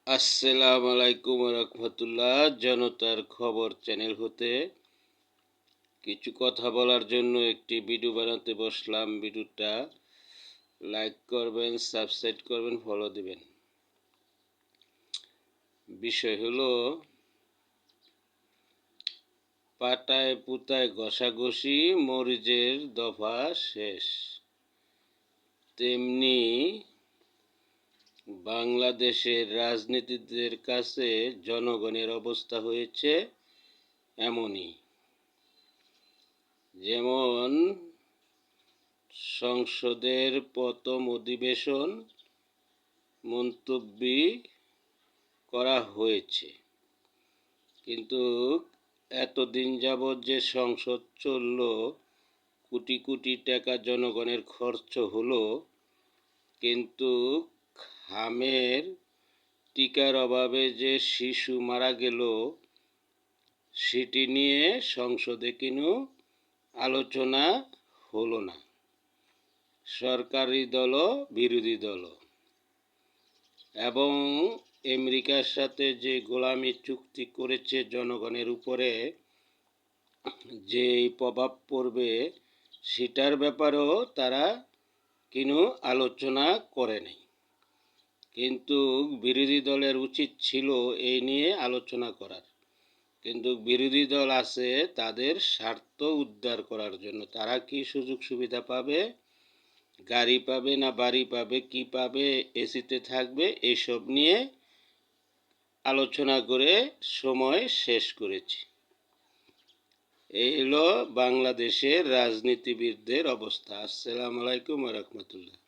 আসসালামু আলাইকুম রহমতুল্লাহ। জনতার খবর চ্যানেল হতে কিছু কথা বলার জন্য একটি ভিডিও বানাতে বসলাম। ভিডিওটা লাইক করবেন, সাবস্ক্রাইব করবেন, ফলো দিবেন। বিষয় হলো পাটায় পুতায় ঘষাঘষি, মরিচের দফা শেষ। তেমনি বাংলাদেশের রাজনীতিদের কাছে জনগণের অবস্থা হয়েছে এমনই। যেমন সংসদের প্রথম অধিবেশন মুলতবি করা হয়েছে, কিন্তু এতদিন যাবৎ যে সংসদ চলল, কোটি কোটি টাকা জনগণের খরচ হলো, কিন্তু ঘামের টিকার অভাবে যে শিশু মারা গেল সেটি নিয়ে সংসদে কোনো আলোচনা হলো না। সরকারি দল, বিরোধী দল এবং আমেরিকার সাথে যে গোলামি চুক্তি করেছে, জনগণের উপরে যে প্রভাব পড়বে সেটার ব্যাপারেও তারা কোনো আলোচনা করে নাই। কিন্তু বিরোধী দলের উচিত ছিল এই নিয়ে আলোচনা করার, কিন্তু বিরোধী দল আছে তাদের স্বার্থ উদ্ধার করার জন্য। তারা কি সুযোগ সুবিধা পাবে, গাড়ি পাবে না বাড়ি পাবে, কি পাবে, এসিতে থাকবে, এসব নিয়ে আলোচনা করে সময় শেষ করেছি। এই হলো বাংলাদেশের রাজনীতিবিদদের অবস্থা। আসসালামু আলাইকুম রহমতুল্লাহ।